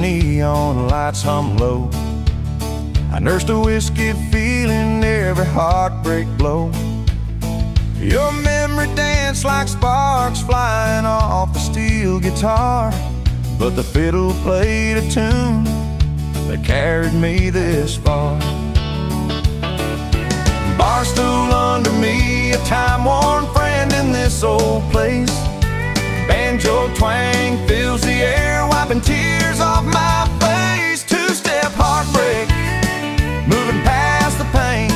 neon lights hum low. I nursed a whiskey feeling, every heartbreak blow. Your memory danced like sparks flying off the steel guitar, but the fiddle played a tune that carried me this far. Bar stool under me, a time-worn friend in this old place. Banjo twang fills the air, wiping tears off my face. Two-step heartbreak, moving past the pain.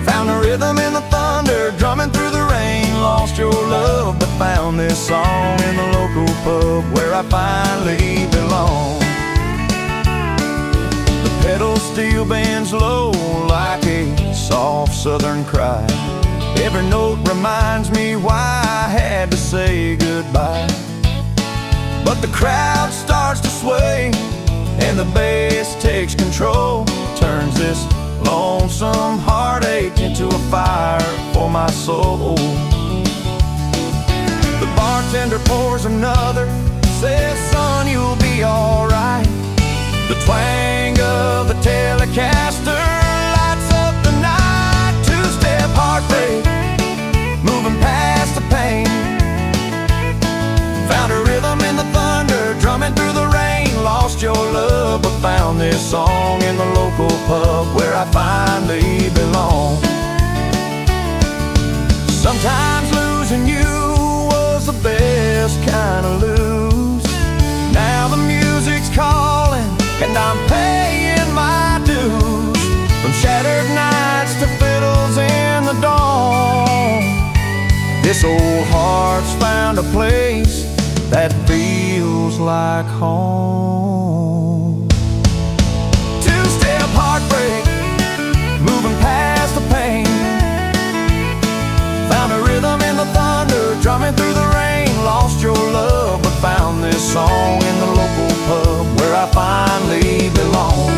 Found the rhythm in the thunder, drumming through the rain. Lost your love, but found this song in the local pub where I finally belong. The pedal steel bends low like a soft southern cry. Every note reminds me why I had to say goodbye. But the crowd starts to sway, and the bass takes control. Turns this lonesome heartache into a fire for my soul. The bartender pours another, says, son, you'll be alright. The twang of the Telecaster lights up the night. Two-step heartbreak, moving past the pain. Found a rhythm in the thunder, drumming through the rain. Lost your love, but found this song in the local pub where I finally belong. Sometimes losing you was the best kind of lose. Now the music's calling, and I'm paying my dues. From shattered nights to fiddles in the dawn, this old heart's found a place that feels like home. Two-step heartbreak, moving past the pain. Found a rhythm in the thunder, drumming through the rain. Lost your love, but found this song in the local pub where I finally belong.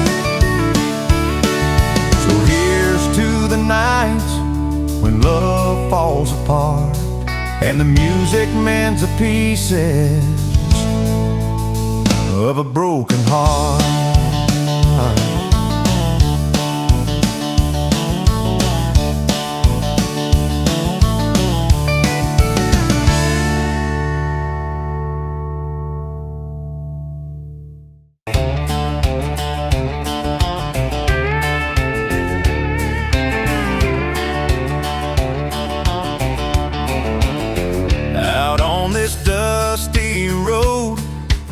So here's to the nights when love falls apart and the music mends the pieces of a broken heart.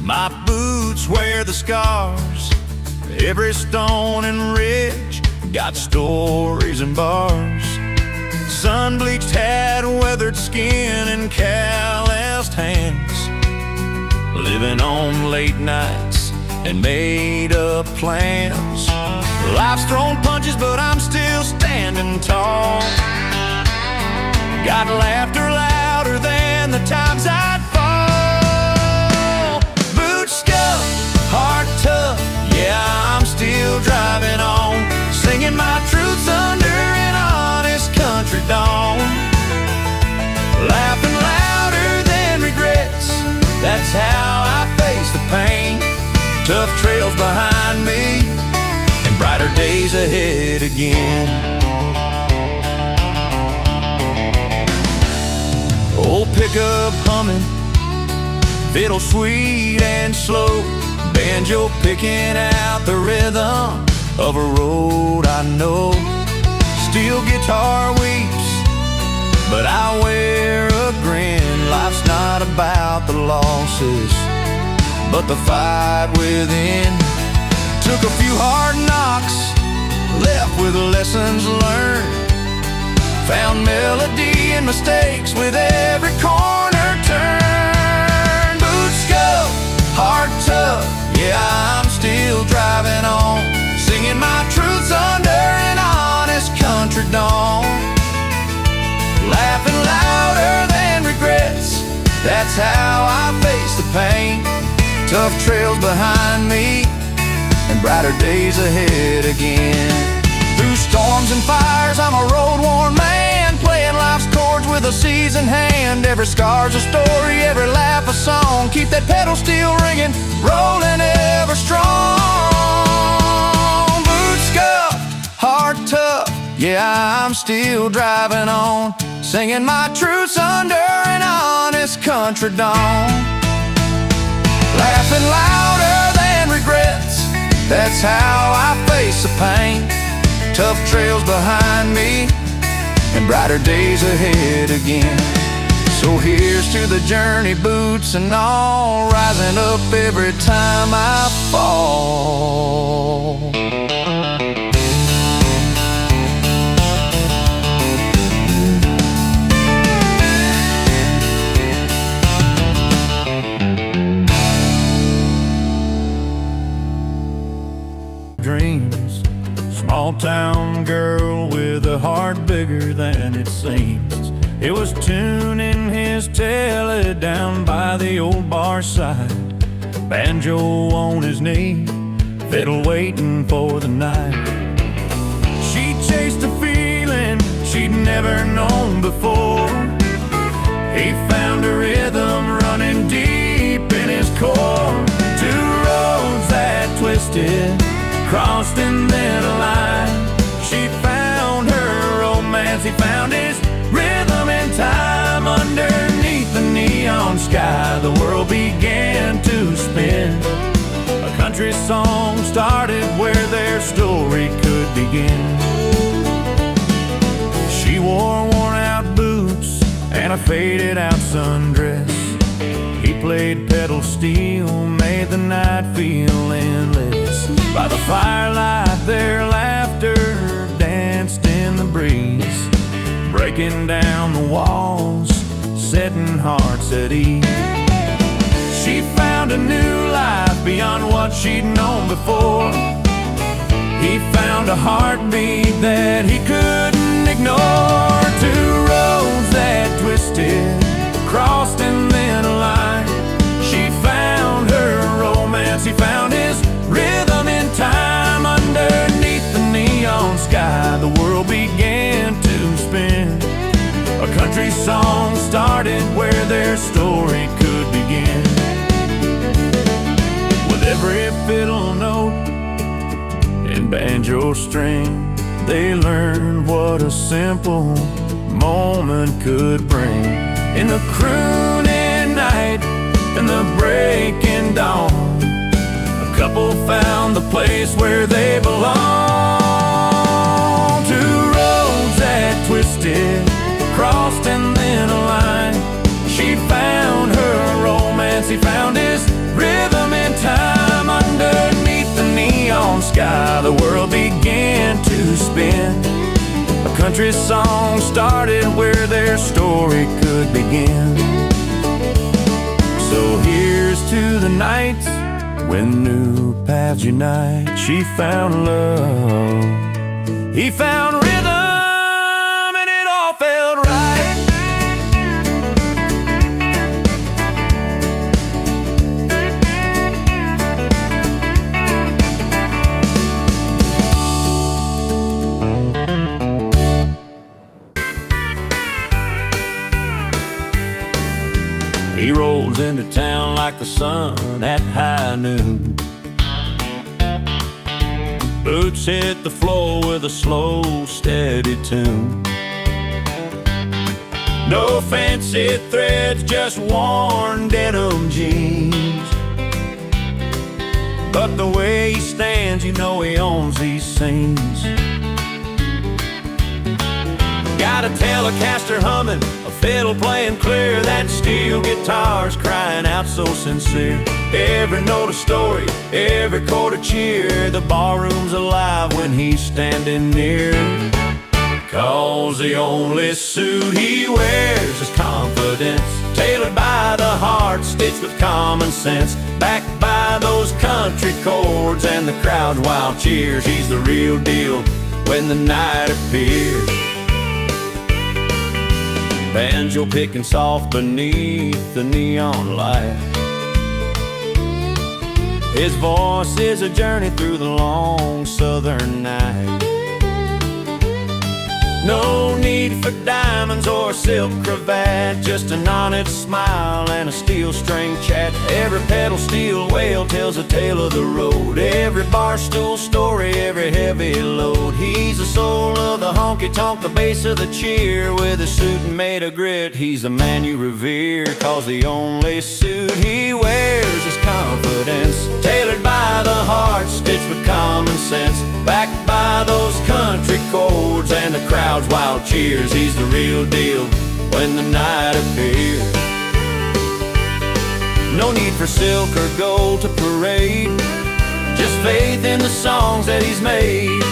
My boots wear the scars. Every stone and ridge got stories and bars. Sun-bleached hat, weathered skin, and calloused hands. Living on late nights and made-up plans. Life's thrown punches, but I'm still standing tall. Got laughter louder than the times I'd fall. Heart tough, yeah, I'm still driving on, singing my truths under an honest country dawn. Laughing louder than regrets, that's how I face the pain. Tough trails behind me, and brighter days ahead again. Old pickup humming, fiddle sweet and slow. Banjo picking out the rhythm of a road I know. Steel guitar weeps, but I wear a grin. Life's not about the losses, but the fight within. Took a few hard knocks, left with lessons learned. Found melody in mistakes with every corner turn. Boots go, heart tough, yeah, I'm still driving on, singing my truths under an honest country dawn. Laughing louder than regrets, that's how I face the pain. Tough trails behind me, and brighter days ahead again. Through storms and fires, I'm a road-worn man, playing life's chords with a seasoned hand. Every scar's a story, every laugh a song. Keep that pedal steel ringing, rolling ever strong. Boots scuffed, heart tough, yeah, I'm still driving on, singing my truths under an honest country dawn. Laughing louder than regrets, that's how I face the pain. Tough trails behind me and brighter days ahead again. So here's to the journey, boots and all, rising up every time I fall. Dreams, small town girl with a heart bigger than it seems. It was tuning his telly down by the old bar side, banjo on his knee, fiddle waiting for the night. She chased a feeling she'd never known before. He found a rhythm running deep in his core. Two roads that twisted, crossed and then aligned. She found her romance, he found his rhythm in time. Underneath the neon sky, the world began to spin. A country song started where their story could begin. She wore worn-out boots and a faded-out sundress. He played pedal steel, made the night feel endless. By the firelight, their laughter danced in the breeze, breaking down the walls, setting hearts at ease. She found a new life beyond what she'd known before. He found a heartbeat that he couldn't ignore. Two roads that twisted, crossed and then aligned. She found her romance, he found his rhythm in time. Underneath the neon sky, the world began to spin. A country song started where their story could begin. With every fiddle note and banjo string, they learned what a simple moment could bring. In the crooning night and the breaking dawn, a couple found the place where they belong. Two roads that twisted, crossed and then aligned. She found her romance, he found his rhythm in time. Underneath the neon sky, the world began to spin. A country song started where their story could begin. So here's to the nights when new paths unite. She found love, he found rhythm, and it all felt right. He rolls into town like the sun at high noon. Boots hit the floor with a slow, steady tune. No fancy threads, just worn denim jeans. But the way he stands, you know he owns these scenes. Got a Telecaster humming, a fiddle playing clear, that steel guitar's crying out so sincere. Every note a story, every chord a cheer. The barroom's alive when he's standing near. 'Cause the only suit he wears is confidence, tailored by the heart, stitched with common sense, backed by those country chords and the crowd's wild cheers. He's the real deal when the night appears. Banjo picking soft beneath the neon light. His voice is a journey through the long southern night. No need for diamonds or a silk cravat, just an honest smile and a steel string chat. Every pedal steel wail tale tells a tale of the road. Every bar stool story, every heavy load. He's the soul of the honky-tonk, the base of the cheer. With a suit made of grit, he's the man you revere. Cause the only suit he wears is confidence. Tailored by the heart, stitched with common sense. Backed by those country chords and the crowd's wild cheers. He's the real deal when the night appears. No need for silk or gold to parade, just faith in the songs that he's made.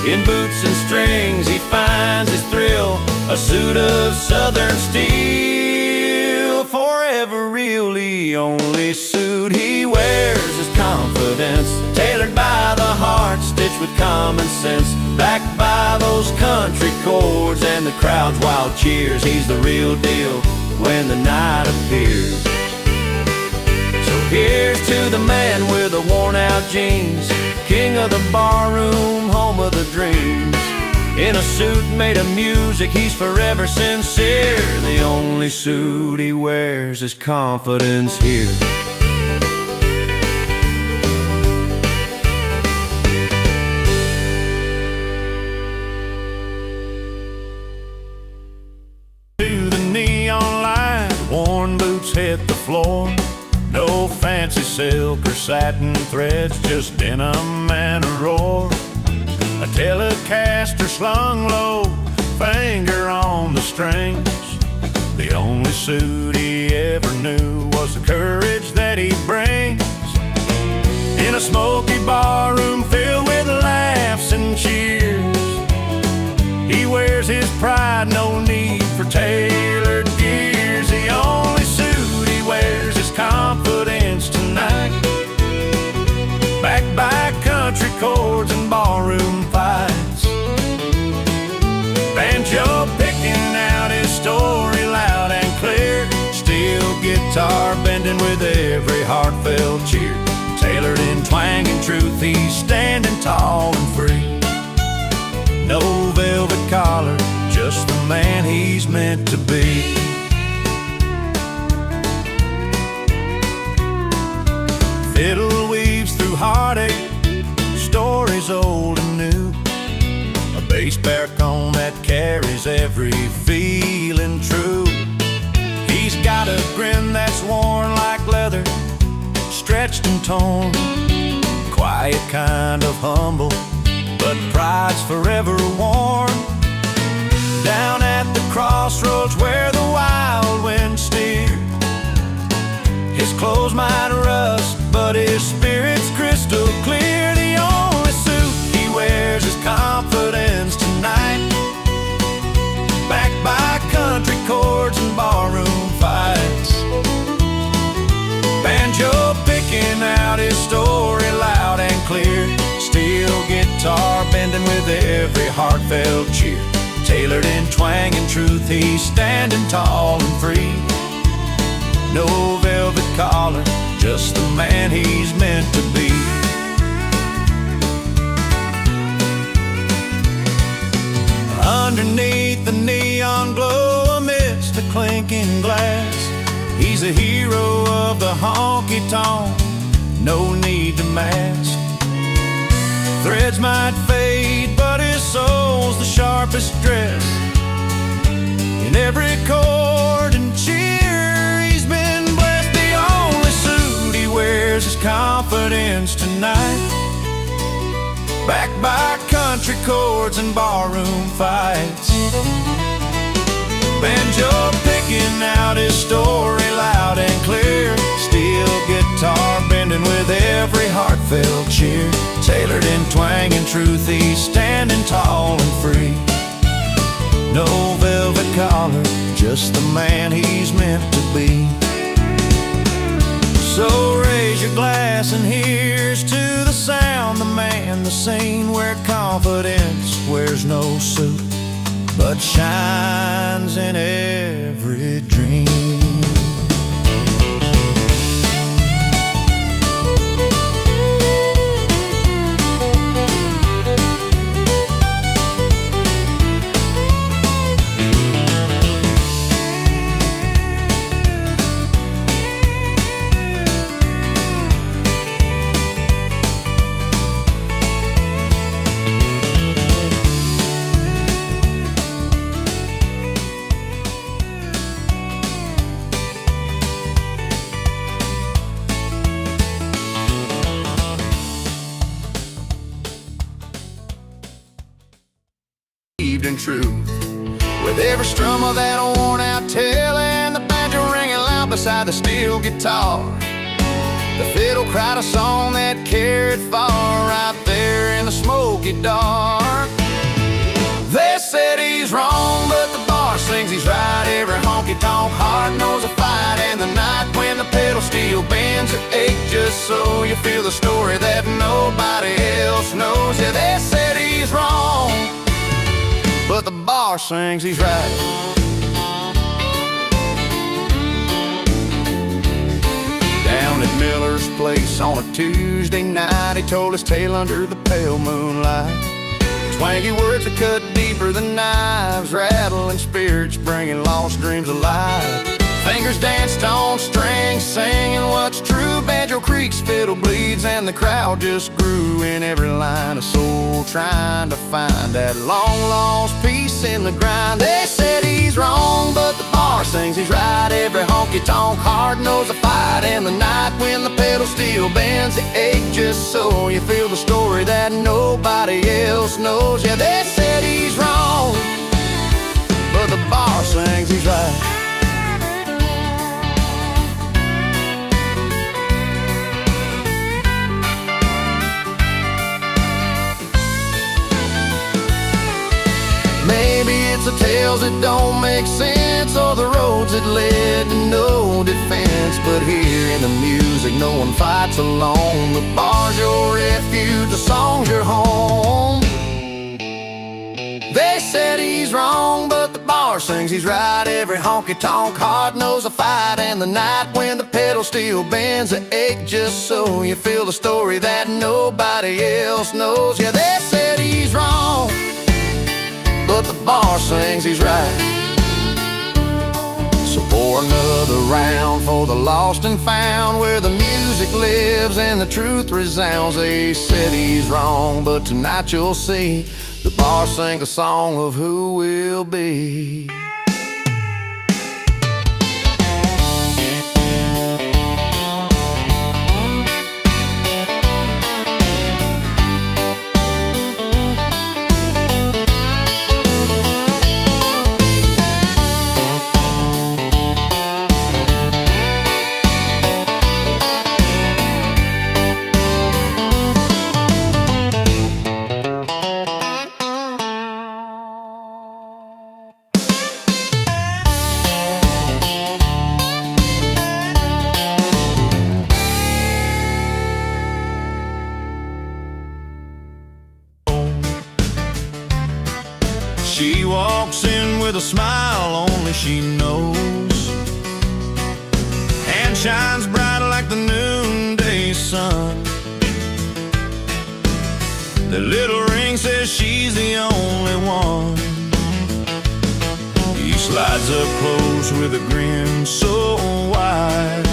In boots and strings he finds his thrill, a suit of southern steel. Forever real, the only suit he wears is confidence. Tailored by the heart, stitched with common sense. Backed by those country chords and the crowd's wild cheers. He's the real deal when the night appears. Here's to the man with the worn-out jeans, king of the barroom, home of the dreams. In a suit made of music, he's forever sincere. The only suit he wears is confidence here. To the neon light, worn boots hit the floor. No fancy silk or satin threads, just denim and a roar. A Telecaster slung low, finger on the strings. The only suit he ever knew was the courage that he brings. In a smoky barroom filled with laughs and cheers, he wears his pride, no need for tailored gears. The only suit he wears is confidence tonight, backed by country chords and barroom fights. Banjo picking out his story loud and clear, steel guitar bending with every heartfelt cheer. Tailored in twang and truth, he's standing tall and free. No velvet collar, just the man he's meant to be. Fiddle weaves through heartache, stories old and new. A bass baritone that carries every feeling true. He's got a grin that's worn like leather, stretched and torn. Quiet, kind of humble, but pride's forever worn. Down at the crossroads where the wild wind steers, his clothes might rust, but his spirit's crystal clear. The only suit he wears is confidence tonight, backed by country chords and barroom fights. Banjo picking out his story loud and clear, steel guitar bending with every heartfelt cheer. Tailored in twang and truth, he's standing tall and free. No velvet collar, just the man he's meant to be. Underneath the neon glow, amidst the clinking glass, he's a hero of the honky-tonk, no need to mask. Threads might fade, but his soul's the sharpest dress. In every chord and cheer, he's been blessed. The only suit he wears is confidence tonight, backed by country chords and barroom fights. Banjo picking out his story loud and clear, steel guitar bending with every heartfelt cheer. Tailored in twang and truth, he's standing tall and free. No velvet collar, just the man he's meant to be. So raise your glass and here's to the sound, the man, the scene, where confidence wears no suit, but shines in every dream. believed in truth. With every strum of that worn-out tail and the banjo ringing loud beside the steel guitar, the fiddle cried a song that carried far right there in the smoky dark. They said he's wrong, but the bar sings he's right. Every honky-tonk heart knows a fight, and the night when the pedal steel bends it ache just so you feel the story that nobody else knows. Yeah, they said he's wrong, but the bar sings he's right. Down at Miller's place on a Tuesday night, he told his tale under the pale moonlight. Twangy words that cut deeper than knives, rattling spirits, bringing lost dreams alive. Fingers danced on strings, singing what's true. Banjo creaks, fiddle bleeds, and the crowd just grew. In every line, a soul trying to find that long-lost peace in the grind. They said he's wrong, but the bar sings he's right. Every honky-tonk heart knows a fight, and the night when the pedal steel bends the ache just so you feel the story that nobody else knows. Yeah, they said he's wrong, but the bar sings he's right. Maybe it's the tales that don't make sense, or the roads that led to no defense. But here in the music, no one fights alone. The bar's your refuge, the song's your home. They said he's wrong, but the bar sings he's right. Every honky-tonk heart knows a fight, and the night when the pedal steel bends the ache just so you feel the story that nobody else knows. Yeah, they said he's wrong, but the bar sings he's right. So pour another round for the lost and found, where the music lives and the truth resounds. They said he's wrong, but tonight you'll see the bar sing a song of who will be. She walks in with a smile only she knows, and shines bright like the noonday sun. The little ring says she's the only one. He slides up close with a grin so wide,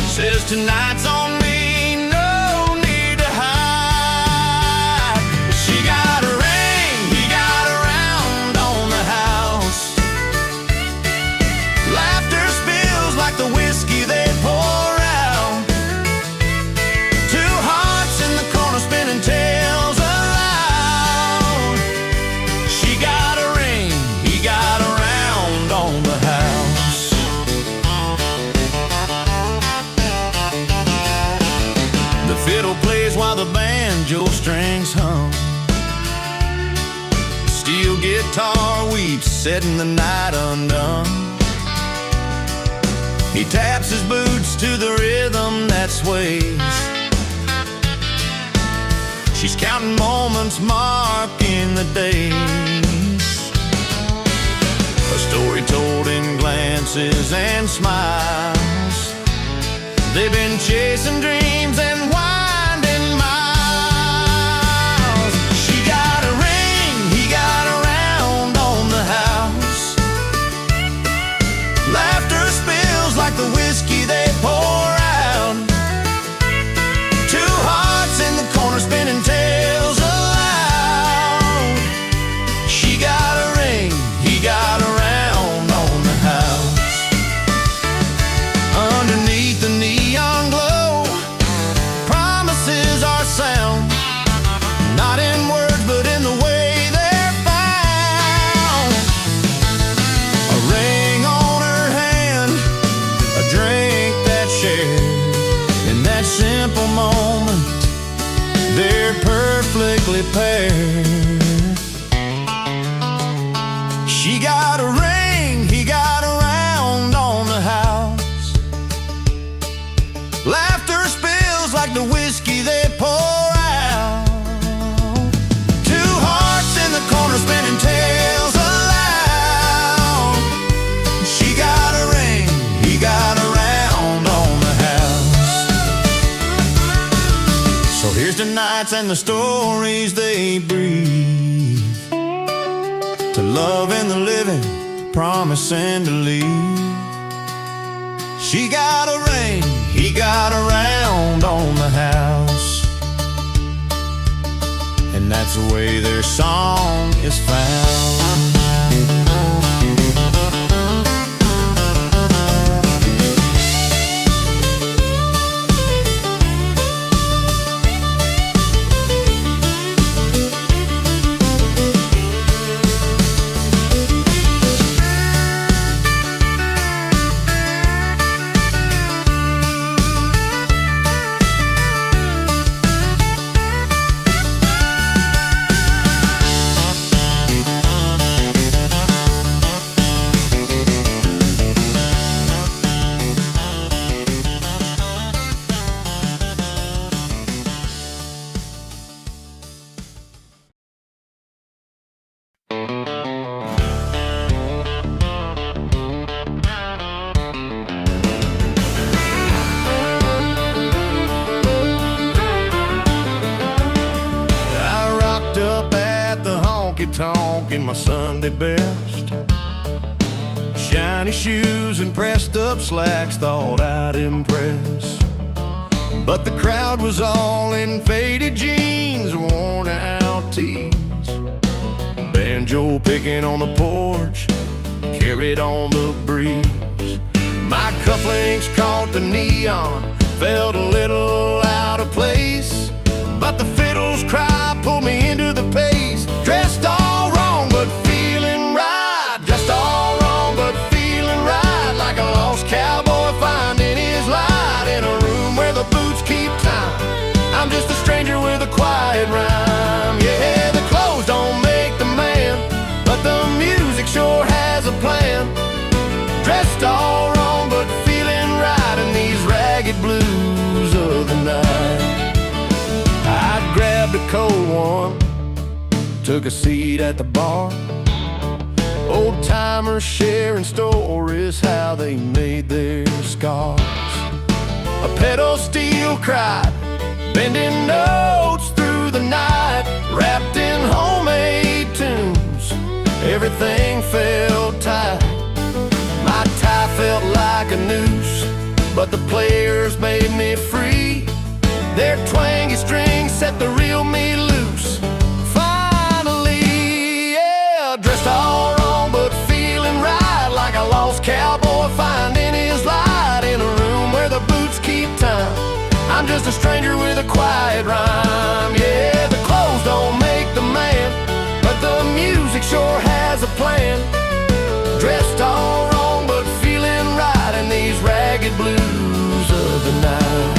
says tonight's on me. The whiskey they pour out, two hearts in the corner spinning tales aloud. She got a ring, he got a round on the house. The fiddle plays while the banjo strings hum. Steel guitar weeps, setting the night undone. He taps his boots to the rhythm that sways. She's counting moments, marking the days. A story told in glances and smiles. They've been chasing dreams and winding miles. She got a ring, he got a round on the house. Laughter spills like the whiskey they pour out. Two hearts in the corner spinning tales aloud. She got a ring, he got a round on the house. Underneath the neon glow, they're perfectly paired. She got a ring, he got a round on the house. Laughter spills like the whiskey they pour out. Two hearts in the corner spinning tales aloud. She got a ring, he got a round on the house. So here's the nights and the stories they breathe, to love and the living, promising to leave. She got a ring, he got a round on the house, and that's the way their song is found. Tonk in my Sunday best, shiny shoes and pressed up slacks, thought I'd impress. But the crowd was all in faded jeans, worn out tees, banjo picking on the porch, carried on the breeze. My cufflinks caught the neon, felt a little out of place, but the fiddle's cry pulled me into the pace. Dressed all wrong but feeling right, just all wrong but feeling right, like a lost cowboy finding his light in a room where the boots keep time. I'm just a stranger with a quiet rhyme. Yeah, the clothes don't make the man, but the music sure has a plan. Dressed all wrong but feeling right in these ragged blues of the night. I grabbed a cold one, took a seat at the bar. Old timers sharing stories, how they made their scars. A pedal steel cried, bending notes through the night, wrapped in homemade tunes. Everything felt tight. My tie felt like a noose, but the players made me free. Their twangy strings set the real me loose. Dressed all wrong but feeling right, like a lost cowboy finding his light in a room where the boots keep time. I'm just a stranger with a quiet rhyme. Yeah, the clothes don't make the man, but the music sure has a plan. Dressed all wrong but feeling right in these ragged blues of the night.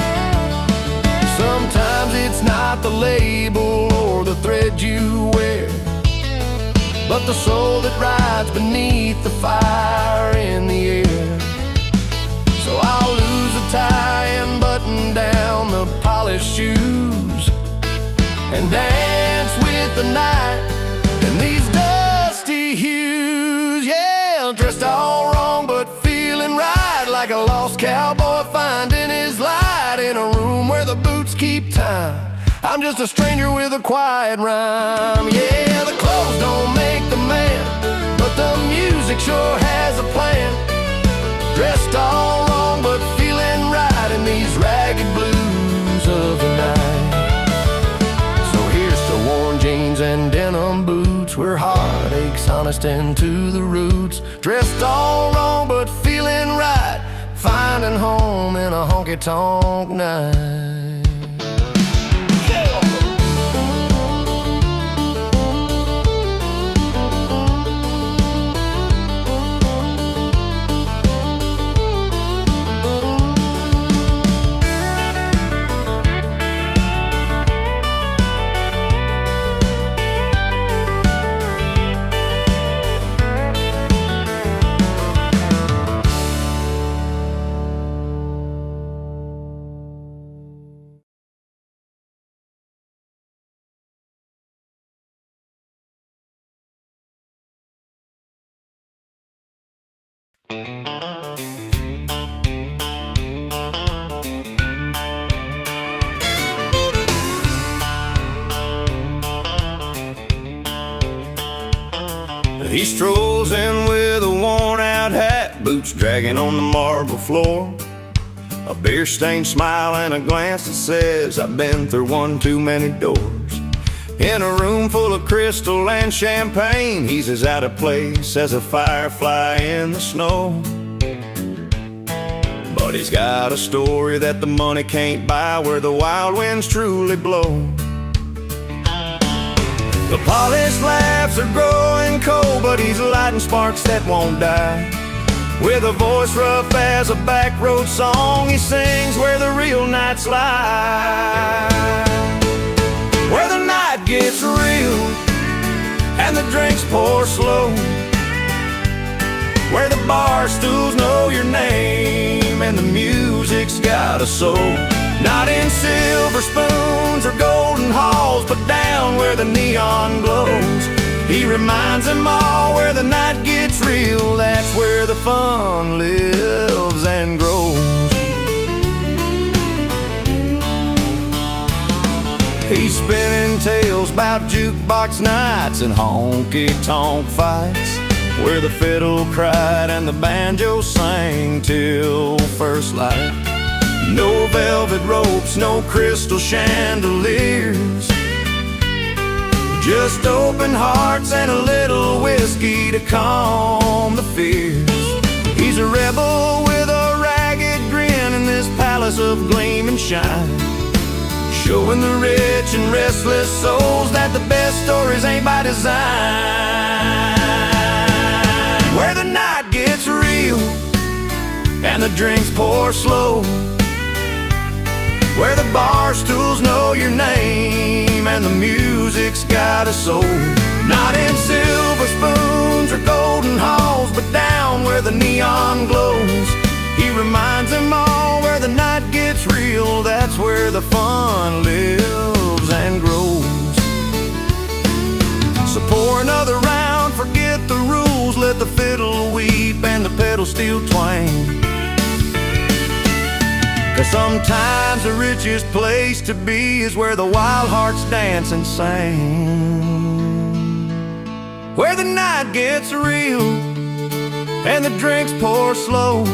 Sometimes it's not the label or the thread you wear, but the soul that rides beneath the fire in the air. So I'll lose a tie and button down the polished shoes, and dance with the night in these dusty hues. Yeah, dressed all wrong but feeling right, like a lost cowboy finding his light in a room where the boots keep time. I'm just a stranger with a quiet rhyme. Yeah, the clothes don't make the man, but the music sure has a plan. Dressed all wrong but feeling right in these ragged blues of the night. So here's to worn jeans and denim boots, where heartache's honest and to the roots. Dressed all wrong but feeling right, finding home in a honky-tonk night. He strolls in with a worn-out hat, boots dragging on the marble floor, a beer-stained smile and a glance that says, I've been through one too many doors. In a room full of crystal and champagne, he's as out of place as a firefly in the snow. But he's got a story that the money can't buy, where the wild winds truly blow. The polished laughs are growing cold, but he's lighting sparks that won't die. With a voice rough as a back road song, he sings where the real nights lie. Where the night gets real and the drinks pour slow, where the bar stools know your name and the music's got a soul. Not in silver spoons or golden halls, but down where the neon glows. He reminds them all where the night gets real, that's where the fun lives and grows. He's spinning tales about jukebox nights and honky-tonk fights, where the fiddle cried and the banjo sang till first light. No velvet ropes, no crystal chandeliers, just open hearts and a little whiskey to calm the fears. He's a rebel with a ragged grin in this palace of gleam and shine, showing the rich and restless souls that the best stories ain't by design. Where the night gets real and the drinks pour slow, where the bar stools know your name and the music's got a soul. Not in silver spoons or golden halls, but down where the neon glows. He reminds them all where the night gets real, that's where the fun lives and grows. So pour another round, forget the rules, let the fiddle weep and the pedal steel twang. 'Cause sometimes the richest place to be is where the wild hearts dance and sing. Where the night gets real and the drinks pour slow,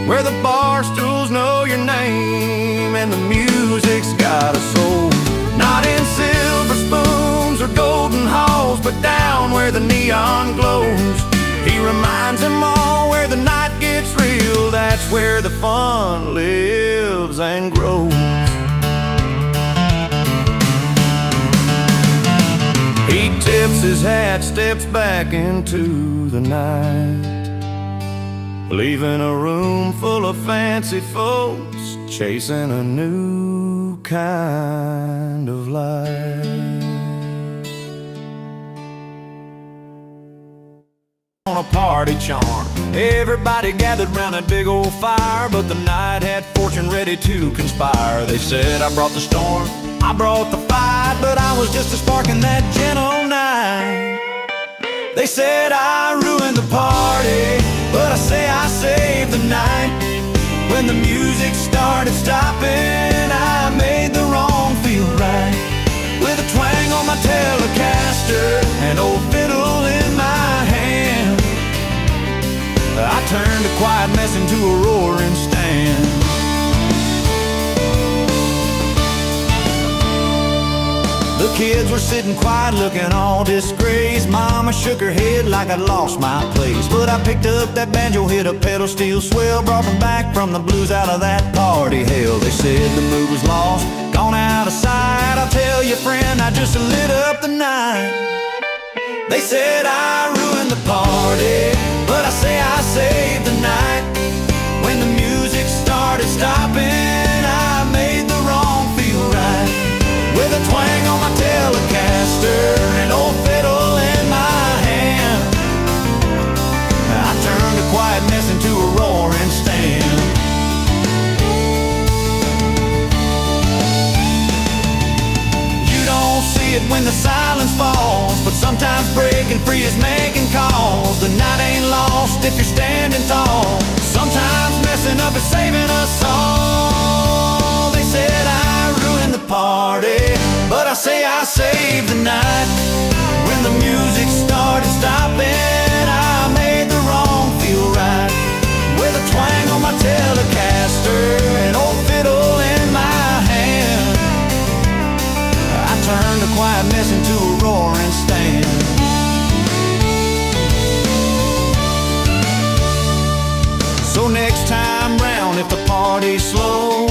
where the bar stools know your name and the music's got a soul. Not in silver spoons or golden halls, but down where the neon glows. He reminds them all where the night gets real, that's where the fun lives and grows. He tips his hat, steps back into the night, leaving a room full of fancy folks chasing a new kind of life. On a party charm, everybody gathered round that big old fire, but the night had fortune ready to conspire. They said, I brought the storm, I brought the fight, but I was just a spark in that gentle night. They said I ruined the party, but I say I saved the night. When the music started stopping, I made the wrong feel right. With a twang on my Telecaster, an old fiddle in my hand, I turned a quiet mess into a roaring stand. The kids were sitting quiet, looking all disgraced. Mama shook her head like I'd lost my place, but I picked up that banjo, hit a pedal steel swell, brought them back from the blues out of that party hell. They said the mood was lost, gone out of sight. I'll tell you, friend, I just lit up the night. They said I ruined the party, but I say I saved the night. When the music started stopping, I made the wrong feel right. With a twang on my Telecaster, an old fiddle in my hand, I turned a quiet mess into a roaring stand. You don't see it when the silence falls, but sometimes breaking free is making calls. The night ain't lost, lost if you're standing tall. Sometimes messing up is saving us all. They said I ruined the party, but I say I saved the night. When the music started stopping, I made the wrong feel right. With a twang on my Telecaster, an old fiddle in my hand, I turned a quiet mess into a roaring stand. So next time round, if the party's slow,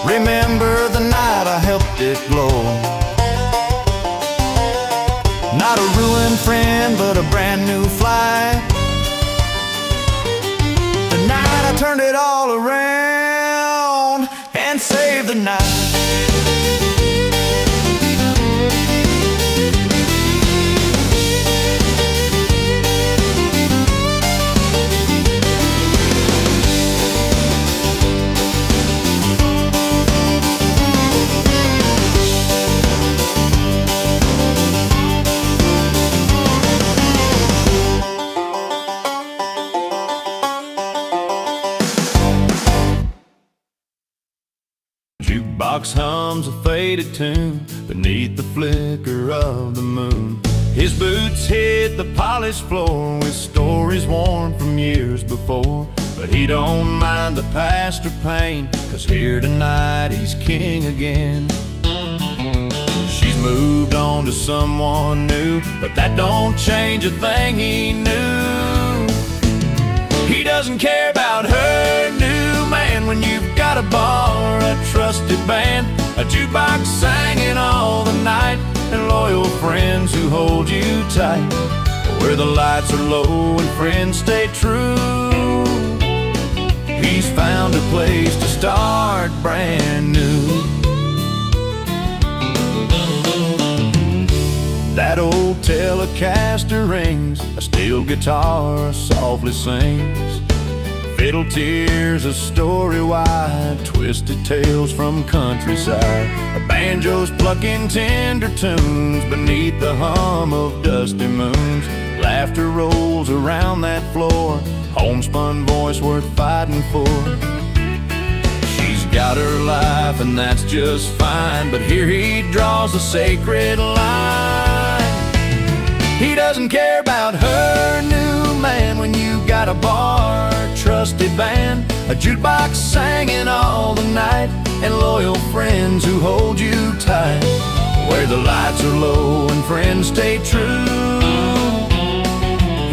remember the night I helped it glow. Not a ruined friend, but a brand new flight. The night I turned it all around and saved the night. Jukebox hums a faded tune beneath the flicker of the moon. His boots hit the polished floor with stories worn from years before. But he don't mind the past or pain, 'cause here tonight he's king again. She's moved on to someone new, but that don't change a thing he knew. He doesn't care about her new man. When you've got a bar, a trusted band, a jukebox singing all the night, and loyal friends who hold you tight. Where the lights are low and friends stay true, he's found a place to start brand new. That old Telecaster rings, a steel guitar softly sings. Fiddle tears, a story wide, twisted tales from countryside. A banjo's plucking tender tunes beneath the hum of dusty moons. Laughter rolls around that floor, homespun voice worth fighting for. She's got her life and that's just fine, but here he draws a sacred line. He doesn't care about her new man. When you got a bar, trusted band, a jukebox singing all the night, and loyal friends who hold you tight. Where the lights are low and friends stay true,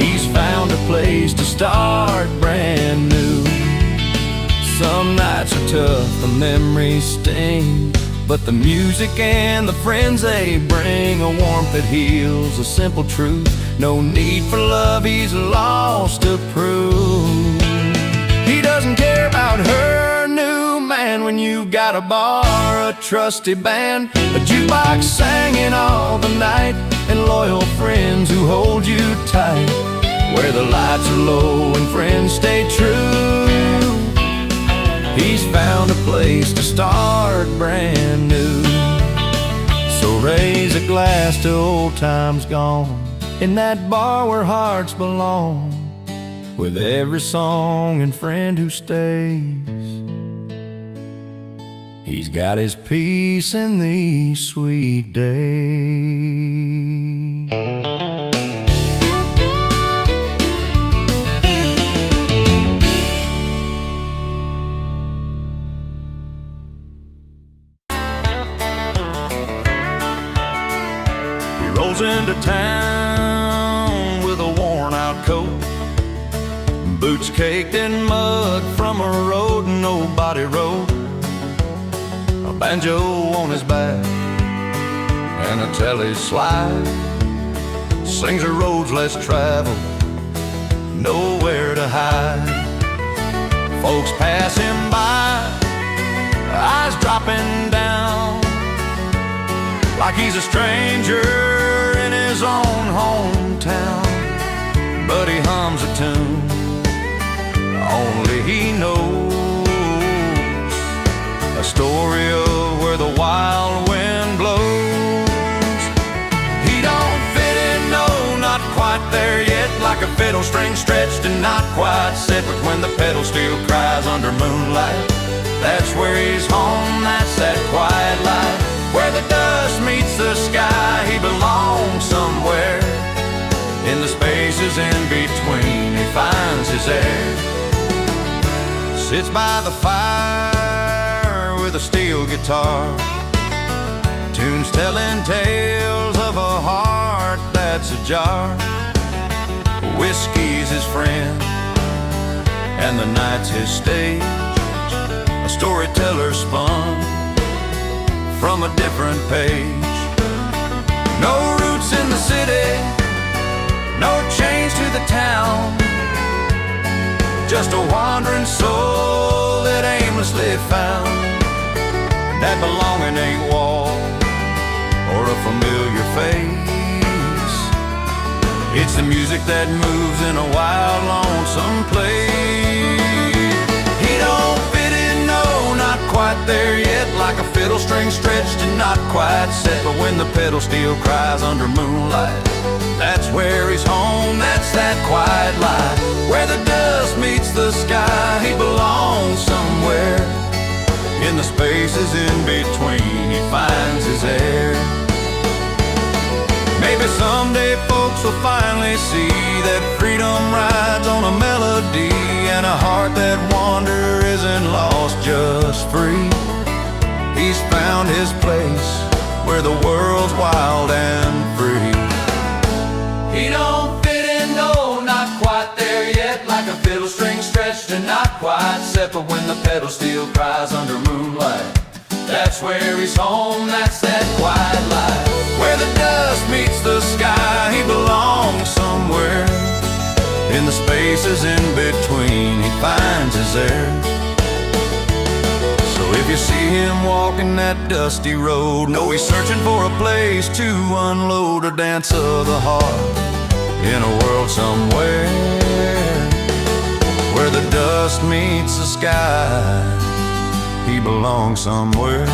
he's found a place to start brand new. Some nights are tough, the memories sting, but the music and the friends they bring a warmth that heals, a simple truth. No need for love, he's lost to prove. He doesn't care about her new man. When you've got a bar, a trusted band, a jukebox singing all the night, and loyal friends who hold you tight. Where the lights are low and friends stay true, he's found a place to start brand new. So raise a glass to old times gone, in that bar where hearts belong. With every song and friend who stays, he's got his peace in these sweet days. He rolls into town with a worn-out coat, boots caked in mud from a road nobody rode. A banjo on his back and a telly slide, sings of roads less traveled, nowhere to hide. Folks pass him by, eyes dropping down, like he's a stranger in his own hometown. But he hums a tune only he knows, a story of where the wild wind blows. He don't fit in, no, not quite there yet, fiddle string stretched and not quite set, but when the pedal still cries under moonlight, that's where he's home, that's that quiet light. Where the dust meets the sky, he belongs somewhere. In the spaces in between, he finds his air. Sits by the fire with a steel guitar, tunes telling tales of a heart that's ajar. Whiskey's his friend, and the night's his stage. A storyteller spun from a different page. No roots in the city, no change to the town, just a wandering soul that aimlessly found. That belonging ain't wall or a familiar face. It's the music that moves in a wild, lonesome place. He don't fit in, no, not quite there yet. Like a fiddle string stretched and not quite set. But when the pedal still cries under moonlight, that's where he's home, that's that quiet light. Where the dust meets the sky, he belongs somewhere. In the spaces in between, he finds his air. Maybe someday folks will finally see that freedom rides on a melody, and a heart that wanders isn't lost, just free. He's found his place where the world's wild and free. He don't fit in, no, not quite there yet. Like a fiddle string stretched and not quite set. But when the pedal still cries under moonlight, that's where he's home, that's that quiet light. Where the dust meets the sky, he belongs somewhere. In the spaces in between, he finds his air. So if you see him walking that dusty road, know he's searching for a place to unload a dance of the heart in a world somewhere where the dust meets the sky. He belongs somewhere.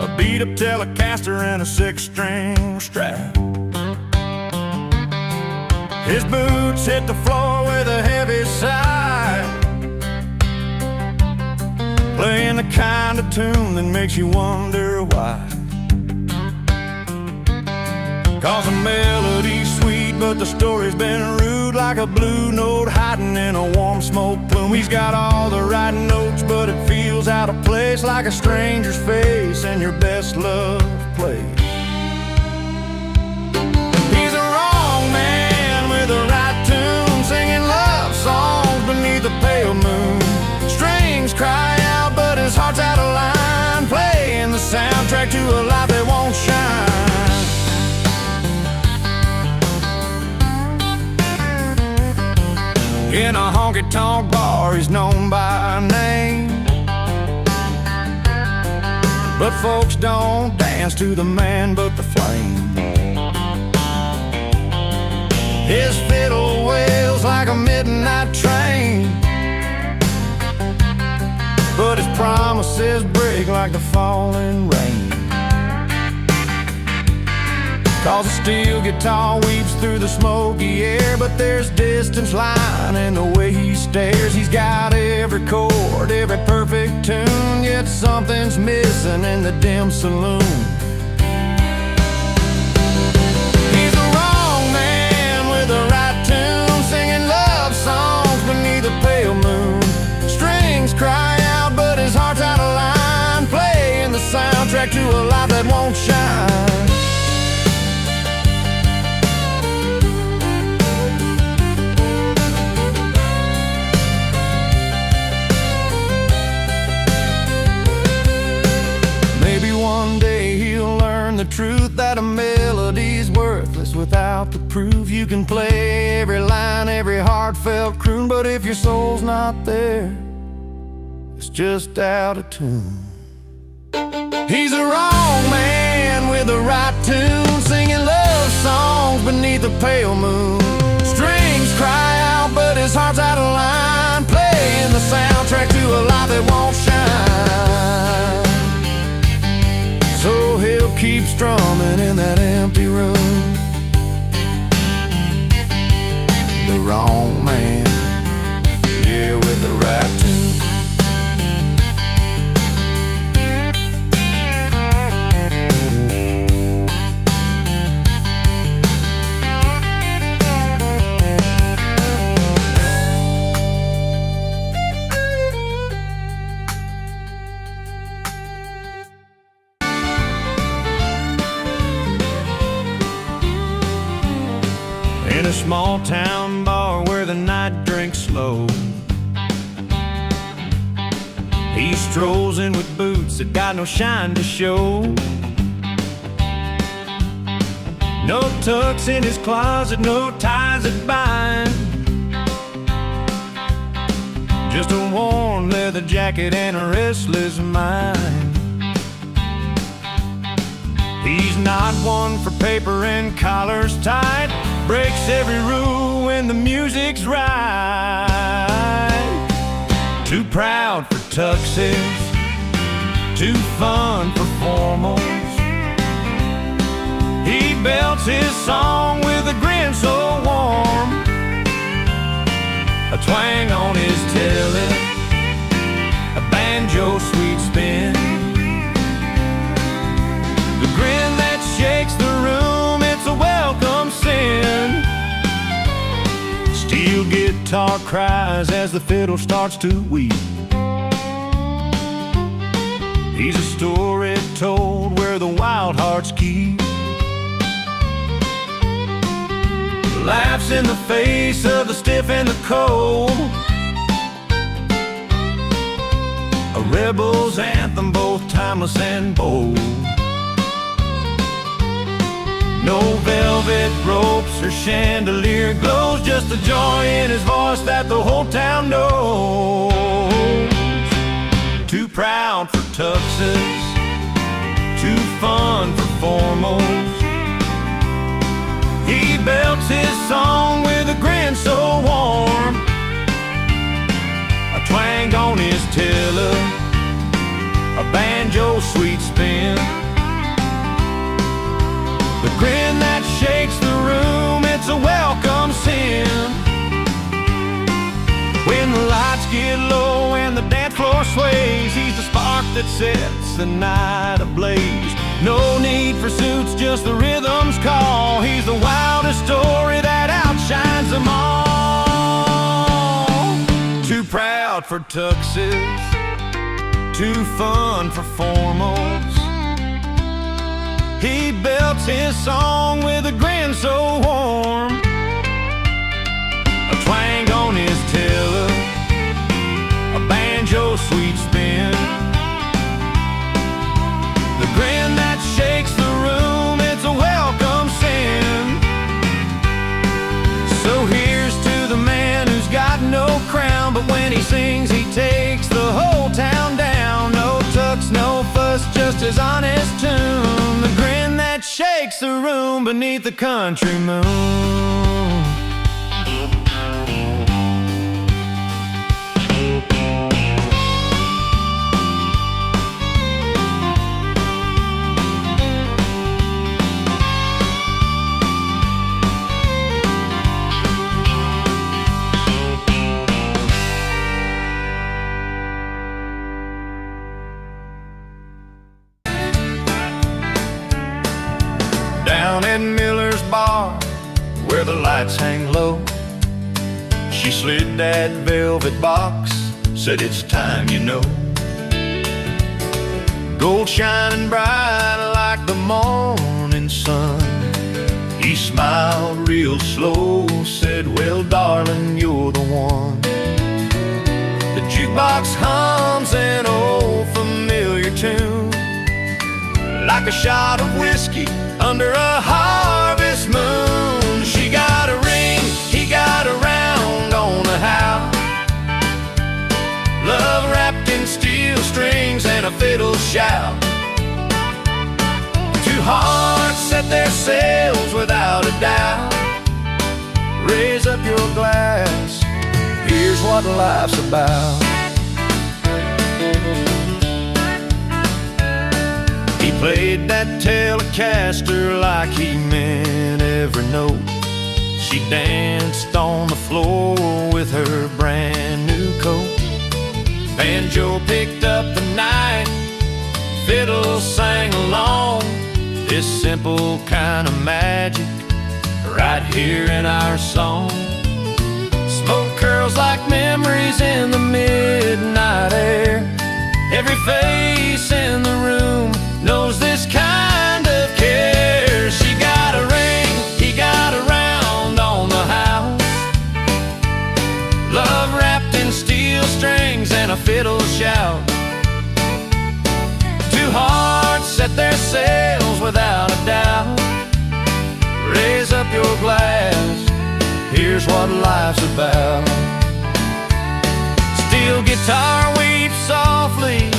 A beat-up Telecaster and a 6-string strap. His boots hit the floor with a heavy sigh, playing the kind of tune that makes you wonder why. Cause the melody's sweet, but the story's been rude, like a blue note hiding in a warm smoke plume. He's got all the right notes, but it feels out of place, like a stranger's face in your best loved place. He's a wrong man with the right tune, singing love songs beneath the pale moon. Strings cry out, but his heart's out of line, playing the soundtrack to a life that won't shine. In a honky-tonk bar, he's known by name, but folks don't dance to the man but the flame. His fiddle wails like a midnight train, but his promises break like the falling rain. Cause a steel guitar weaves through the smoky air, but there's distance lying in the way he stares. He's got every chord, every perfect tune, yet something's missing in the dim saloon. He's the wrong man with the right tune, singing love songs beneath the pale moon. Strings cry out, but his heart's out of line, playing the soundtrack to a life that won't shine. One day he'll learn the truth that a melody's worthless without the proof. You can play every line, every heartfelt croon, but if your soul's not there, it's just out of tune. He's a wrong man with the right tune, singing love songs beneath the pale moon. his heart's out of line, playing the soundtrack to a life that won't shine. So he'll keep strumming in that empty room. The wrong man, yeah, with the right tune. In a small town bar where the night drinks slow, he strolls in with boots that got no shine to show. No tucks in his closet, no ties that bind, just a worn leather jacket and a restless mind. He's not one for paper and collars tight, breaks every rule when the music's right. Too proud for tuxes, too fun for formals. He belts his song with a grin so warm, a twang on his telah, a banjo sweet spin, the grin that shakes the room, it's a welcome sin. Steel guitar cries as the fiddle starts to weep. He's a story told where the wild hearts keep. Laughs in the face of the stiff and the cold, a rebel's anthem, both timeless and bold. No velvet ropes or chandelier glows, just the joy in his voice that the whole town knows. Too proud for tuxes, too fun for formals. He belts his song with a grin so warm, a twang on his telah, a banjo sweet spin, the grin that shakes the room, it's a welcome sin. When the lights get low and the dance floor sways, he's the spark that sets the night ablaze. No need for suits, just the rhythm's call. He's the wildest story that outshines them all. Too proud for tuxes, too fun for formals. He belts his song with a grin so warm, a twang on his telah, a banjo sweet spin, the grin that shakes the room, it's a welcome sin. So here's to the man who's got no crown, but when he sings he takes the whole town down. No tucks, no fuss, just his honest tune, the grin that shakes the room beneath the country moon. Down at Miller's bar, where the lights hang low, she slid that velvet box, said it's time, you know. Gold shining bright like the morning sun. He smiled real slow, said, well, darling, you're the one. The jukebox hums an old familiar tune, like a shot of whiskey under a harvest moon. She got a ring, he got a round on the house, love wrapped in steel strings and a fiddle shout. Two hearts set their sails without a doubt. Raise up your glass what life's about. He played that Telecaster like he meant every note. She danced on the floor with her brand new coat. Banjo picked up the night, fiddle sang along. This simple kind of magic right here in our song. Smoke curls like memories in the midnight air. Every face in the room knows this kind of care. She got a ring, he got a round on the house. Love wrapped in steel strings and a fiddle shout. Two hearts set their sails without a doubt. Raise up your glass, here's what life's about. Steel guitar weeps softly,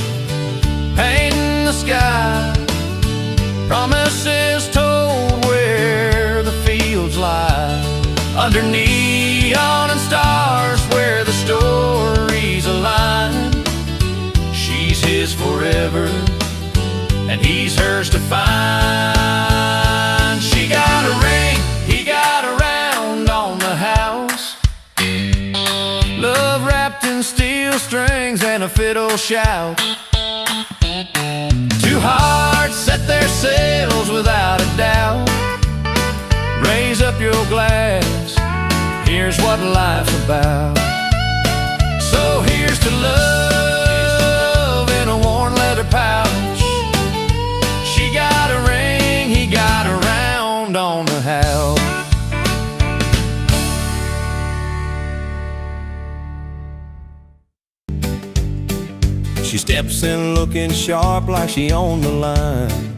painting the sky. Promises told where the fields lie. Under neon and stars where the stories align. She's his forever, and he's hers to find. She got a ring, he got a round on the house. Love wrapped in steel strings and a fiddle shout. Two hearts set their sails without a doubt. Raise up your glass, here's what life's about. So here's to love in a worn leather pouch. She got a ring, he got a round on the house. She steps in looking sharp like she owned the line.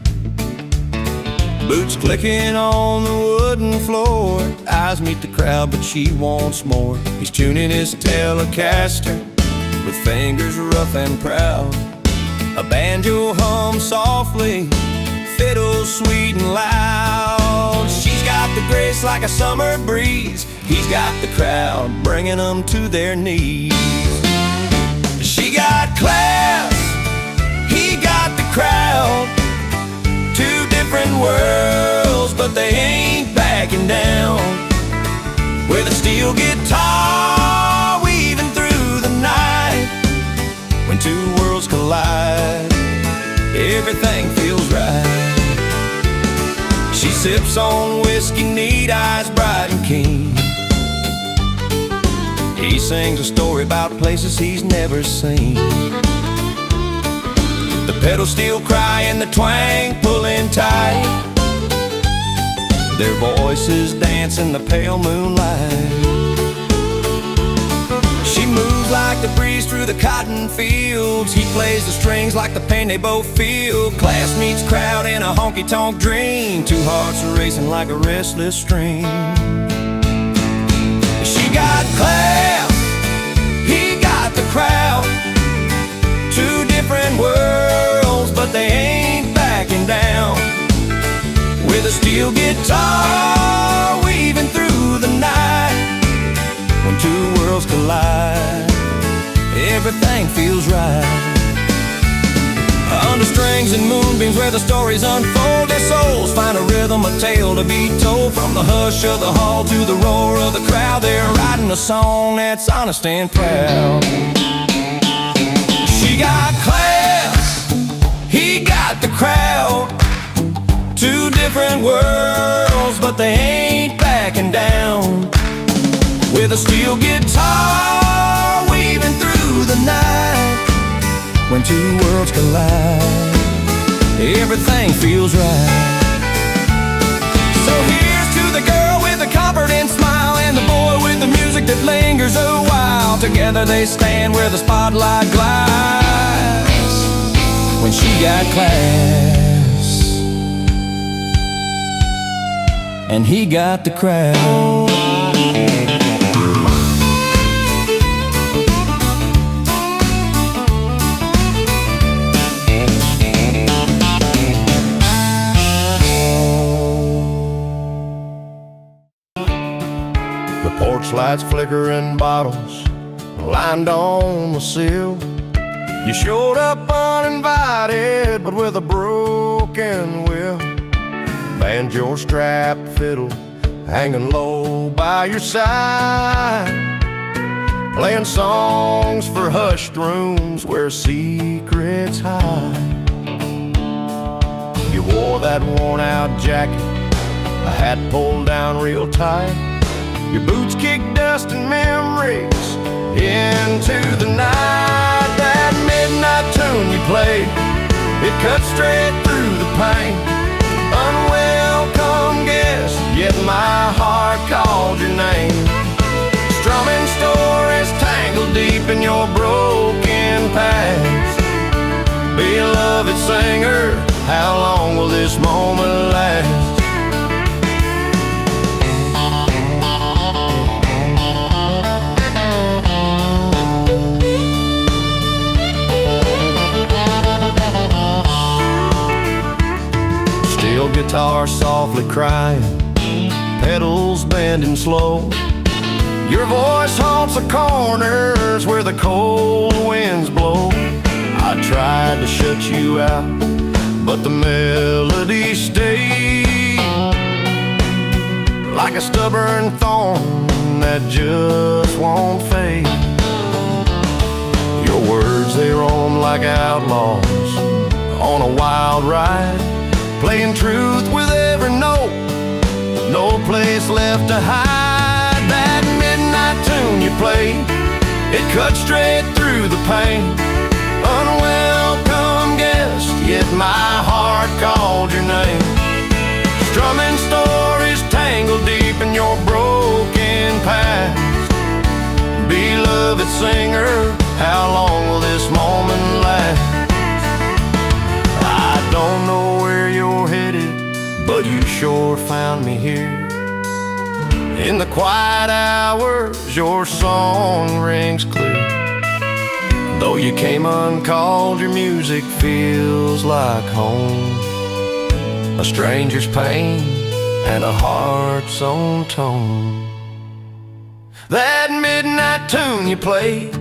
Boots clicking on the wooden floor. Eyes meet the crowd but she wants more. He's tuning his Telecaster with fingers rough and proud. A banjo hums softly, fiddle sweet and loud. She's got the grace like a summer breeze. He's got the crowd bringing them to their knees. She got class, he got the crowd. Two different worlds, but they ain't backing down. With a steel guitar weaving through the night. When two worlds collide, everything feels right. She sips on whiskey, neat eyes bright and keen. He sings a story about places he's never seen. The pedals still cry and the twang pulling tight. Their voices dance in the pale moonlight. She moves like the breeze through the cotton fields. He plays the strings like the pain they both feel. Class meets crowd in a honky-tonk dream. Two hearts are racing like a restless stream. She got class, he got the crowd. Two different worlds, but they ain't backing down. With a steel guitar weaving through the night. When two worlds collide, everything feels right. Under strings and moonbeams where the stories unfold, their souls find a rhythm, a tale to be told. From the hush of the hall to the roar of the crowd, they're writing a song that's honest and proud. She got class, he got the crowd. Two different worlds, but they ain't backing down. With a steel guitar weaving through the night. When two worlds collide, everything feels right. So here's to the girl with the confident smile, and the boy with the music that lingers a while. Together they stand where the spotlight glides. When she got class, and he got the crowd. The porch lights flickering bottles, lined on the sill. You showed up uninvited, but with a broken will. Banjo strap fiddle hanging low by your side, playing songs for hushed rooms where secrets hide. You wore that worn-out jacket, a hat pulled down real tight. Your boots kicked dust and memories into the night. That midnight tune you played, it cut straight through the pain. Unwelcome guest, yet my heart called your name. Strumming stories tangled deep in your broken past. Beloved singer, how long will this moment last? Steel guitar softly crying, pedals bending slow. Your voice haunts the corners where the cold winds blow. I tried to shut you out, but the melody stayed, like a stubborn thorn that just won't fade. Your words, they roam like outlaws on a wild ride, playing truth with every note, no place left to hide. That midnight tune you played, it cut straight through the pain. Unwelcome guest, yet my heart called your name. Strumming stories tangled deep in your broken past. Beloved singer, how long will this moment last? I don't know where you're headed, but you sure found me here. In the quiet hours, your song rings clear. Though you came uncalled, your music feels like home. A stranger's pain and a heart's own tone. That midnight tune you played,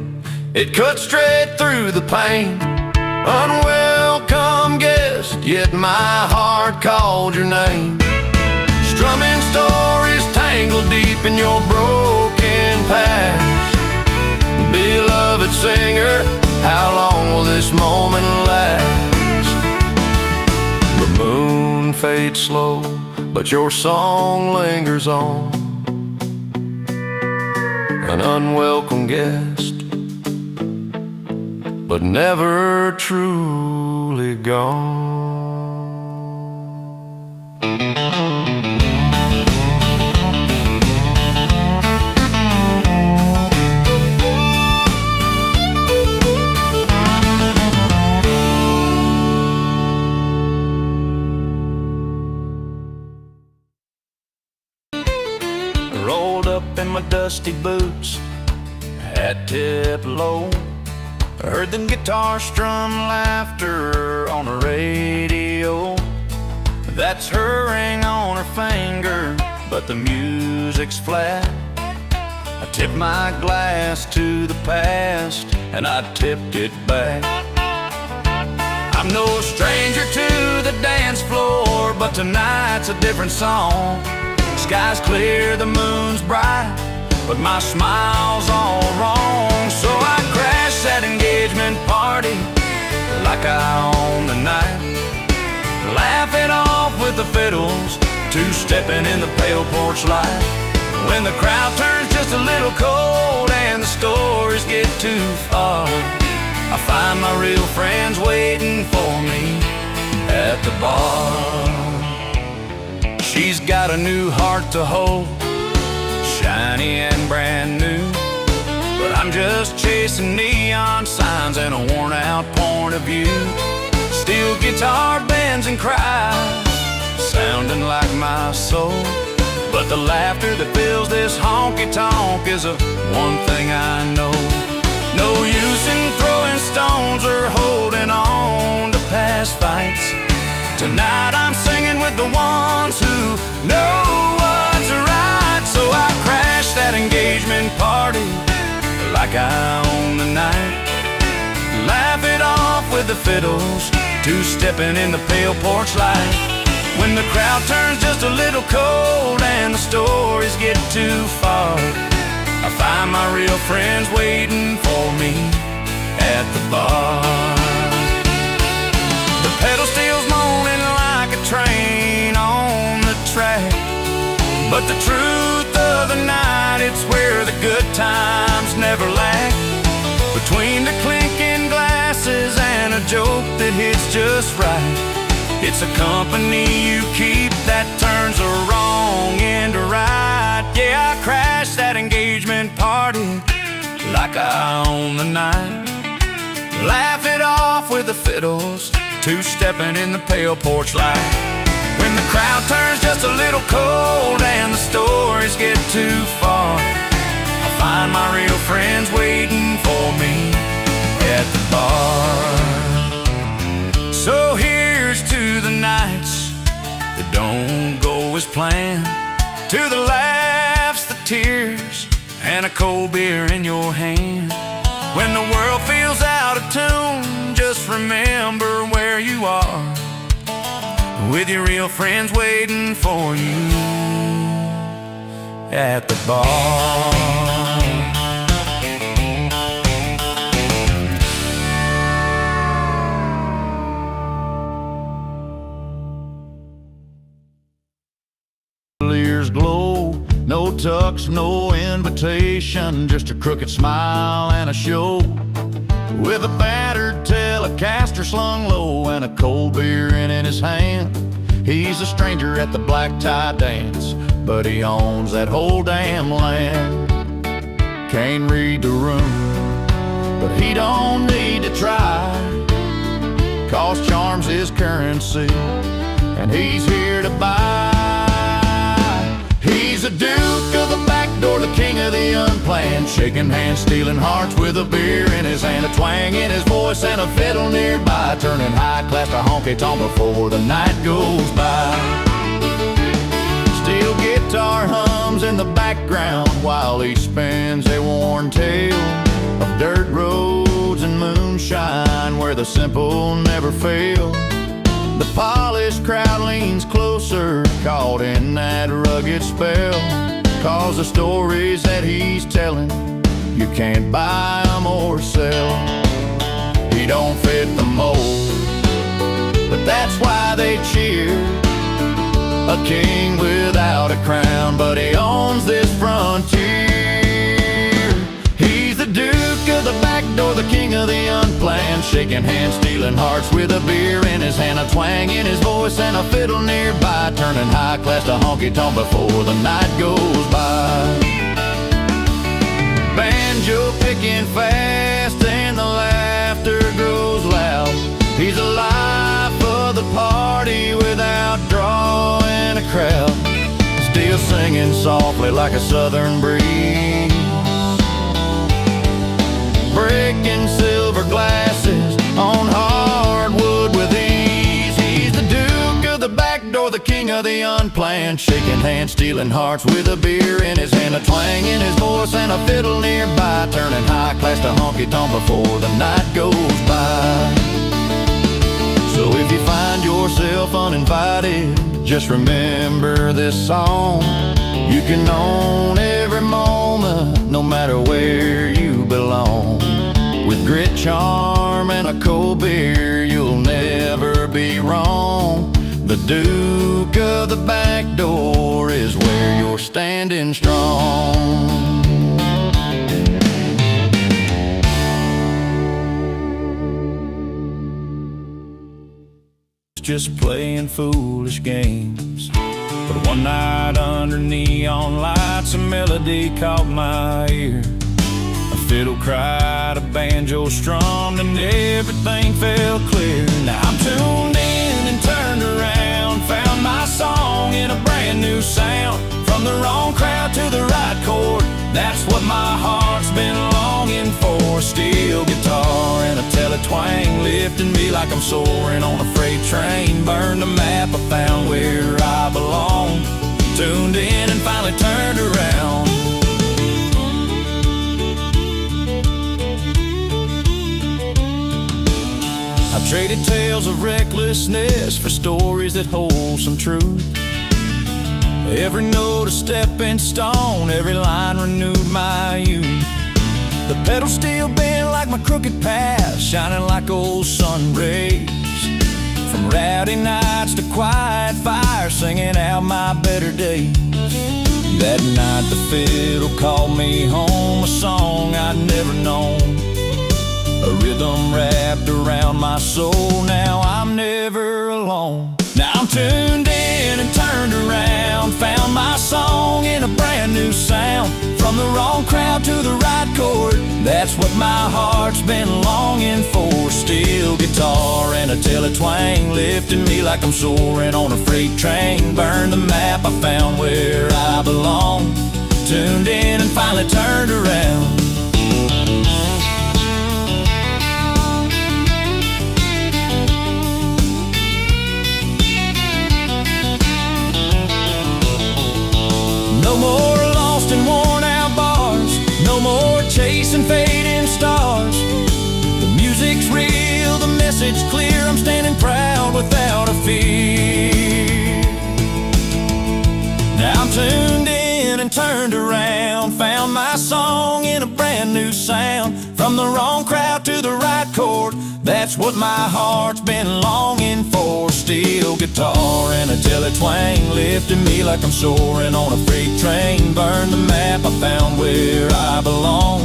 it cut straight through the pain. Unwelcome guest, yet my heart called your name. Strumming stories tangled deep in your broken past. Beloved singer, how long will this moment last? The moon fades slow, but your song lingers on. An unwelcome guest, but never truly gone. Rolled up in my dusty boots, hat tip low. Heard them guitar strum laughter on the radio. That's her ring on her finger, but the music's flat. I tipped my glass to the past, and I tipped it back. I'm no stranger to the dance floor, but tonight's a different song. Sky's clear, the moon's bright, but my smile's all wrong. So I crashed that engagement party like I own the night, laughing off with the fiddles, two-stepping in the pale porch light. When the crowd turns just a little cold and the stories get too far, I find my real friends waiting for me at the bar. She's got a new heart to hold, shiny and brand new, but I'm just chasing neon signs and a worn-out point of view. Steel guitar bends and cries, sounding like my soul, but the laughter that fills this honky-tonk is the one thing I know. No use in throwing stones or holding on to past fights. Tonight I'm singing with the ones who know what's right. So I crashed that engagement party like I own the night. Laugh it off with the fiddles, two-stepping in the pale porch light. When the crowd turns just a little cold and the stories get too far, I find my real friends waiting for me at the bar. The pedal steel's moaning like a train on the track, but the truth of the night, it's where the good times never lack. Between the clinking glasses and a joke that hits just right, it's a company you keep that turns a wrong into right. Yeah, I crashed that engagement party like I own the night. Laugh it off with the fiddles, two-stepping in the pale porch light. When the crowd turns just a little cold and the stories get too far, I find my real friends waiting for me at the bar. So here's to the nights that don't go as planned, to the laughs, the tears, and a cold beer in your hand. When the world feels out of tune, just remember where you are, with your real friends waiting for you at the bar. Ears glow, no tux, no invitation, just a crooked smile and a show, with a battered Telecaster slung low and a cold beer in his hand. He's a stranger at the black tie dance, but he owns that whole damn land. Can't read the room, but he don't need to try, 'cause charm's his currency, and he's here to buy. He's a duke of the back door, the king of the unplanned, shaking hands, stealing hearts with a beer in his hand, a twang in his voice and a fiddle nearby, turning high class to honky-tonk before the night goes by. Steel guitar hums in the background while he spins a worn tale of dirt roads and moonshine where the simple never fail. The polished crowd leans closer, caught in that rugged spell, 'cause the stories that he's telling, you can't buy them or sell. He don't fit the mold, but that's why they cheer. A king without a crown, but he owns this frontier. He's the duke of the back door, the king of the unplanned, shaking hands, stealing hearts with a beer in his hand, a twang in his voice and a fiddle nearby, turning high class to honky-tonk before the night goes by. Banjo picking fast and the laughter grows loud. He's the life of the party without drawing a crowd, still singing softly like a southern breeze, breaking silver glasses on hardwood with ease. He's the duke of the back door, the king of the unplanned, shaking hands, stealing hearts with a beer in his hand, a twang in his voice and a fiddle nearby, turning high class to honky-tonk before the night goes by. So if you find yourself uninvited, just remember this song. You can own every moment, no matter where you belong. With grit, charm, and a cold beer, you'll never be wrong. The Duke of the back door is where you're standing strong. Just playing foolish games, but one night under neon lights, a melody caught my ear. A fiddle cried, a banjo strummed, and everything felt clear. Now I'm tuned in and turned around, found my song in a brand new sound. From the wrong crowd to the right chord, that's what my heart's been longing for. Steel guitar and a tele-twang, lifting me like I'm soaring on a freight train. Burned the map, I found where I belong. Tuned in and finally turned around. Traded tales of recklessness for stories that hold some truth. Every note a stepping stone, every line renewed my youth. The pedal still bend like my crooked past, shining like old sun rays. From rowdy nights to quiet fire, singing out my better days. That night the fiddle called me home, a song I'd never known, a rhythm wrapped around my soul. Now I'm never alone. Now I'm tuned in and turned around, found my song in a brand new sound. From the wrong crowd to the right chord, that's what my heart's been longing for. Steel guitar and a tele twang, lifting me like I'm soaring on a freight train. Burn the map, I found where I belong. Tuned in and finally turned around. No more lost and worn out bars, no more chasing fading stars. The music's real, the message clear, I'm standing proud without a fear. Now I'm tuned in and turned around, found my song in a brand new sound. From the wrong crowd to the right chord, that's what my heart's been longing for. Steel guitar and a tele twang, lifting me like I'm soaring on a freight train. Burn the map, I found where I belong.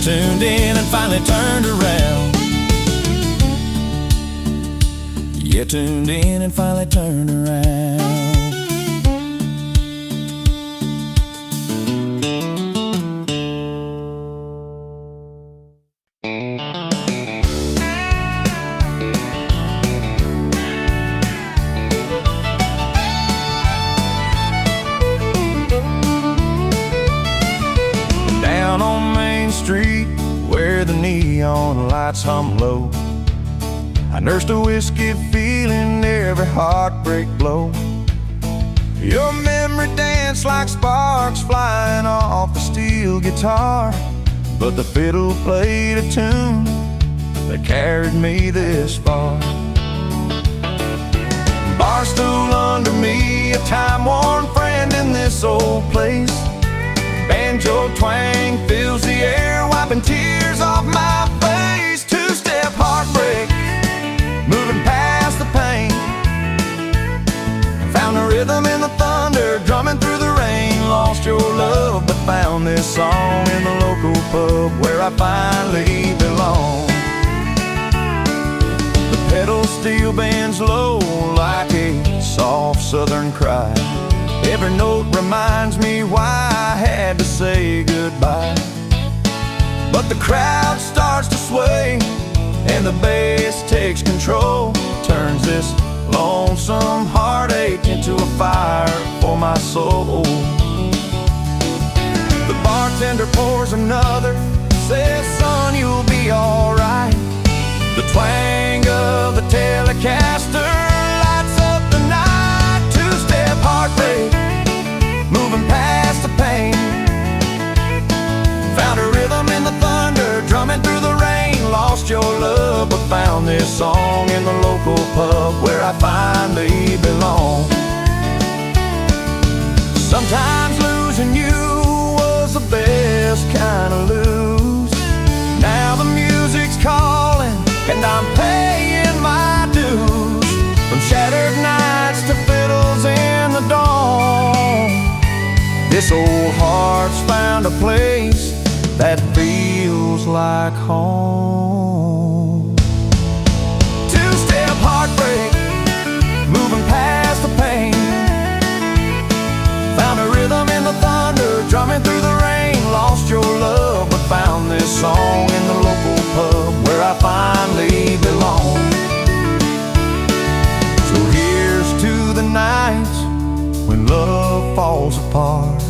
Tuned in and finally turned around. Yeah, tuned in and finally turned around. Street where the neon lights hum low, I nursed a whiskey feeling, every heartbreak blow. Your memory danced like sparks flying off the steel guitar, but the fiddle played a tune that carried me this far. Barstool under me, a time-worn friend in this old place. Banjo twang fills the air, wiping tears off my face. Two-step heartbreak, moving past the pain. Found a rhythm in the thunder, drumming through the rain. Lost your love, but found this song in the local pub where I finally belong. The pedal steel bends low like a soft southern cry. Every note reminds me why I had to say goodbye. But the crowd starts to sway and the bass takes control, turns this lonesome heartache into a fire for my soul. The bartender pours another, says, son, you'll be alright. The twang of the Telecaster lights up the night. Two-step heartbreak, moving past the pain. Found a rhythm in the thunder, drumming through the rain. Lost your love, but found this song in the local pub where I finally belong. Sometimes losing you was the best kind of lose. Now the music's calling and I'm paying my dues. From shattered nights to fiddles in the dawn, this old heart's found a place that feels like home. Two-step heartbreak, moving past the pain. Found a rhythm in the thunder, drumming through the rain. Lost your love, but found this song in the local pub where I finally belong. So here's to the nights when love falls apart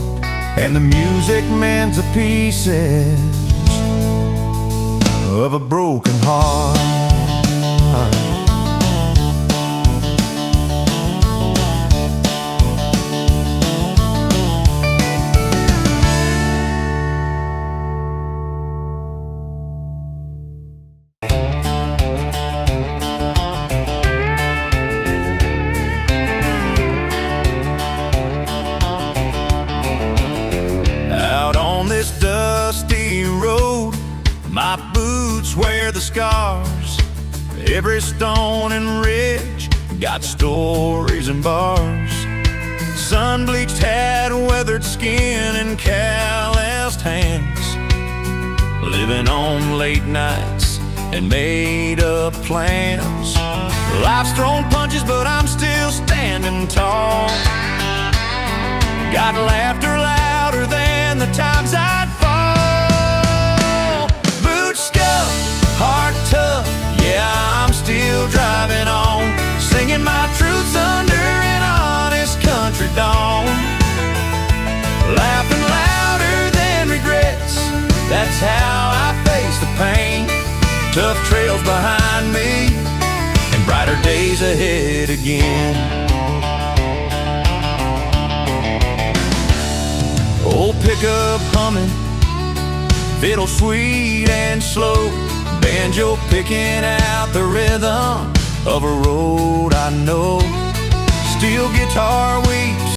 and the music mends the pieces of a broken heart. Every stone and ridge got stories and bars. Sun-bleached hat, weathered skin, and calloused hands. Living on late nights and made-up plans. Life's thrown punches, but I'm still standing tall. Got laughter louder than the times I'd fall. Boots scuffed, heart tough, yeah, I'm still driving on, singing my truths under an honest country dawn. Laughing louder than regrets, that's how I face the pain. Tough trails behind me and brighter days ahead again. Old pickup humming, fiddle sweet and slow, banjo picking out the rhythm of a road I know. Steel guitar weeps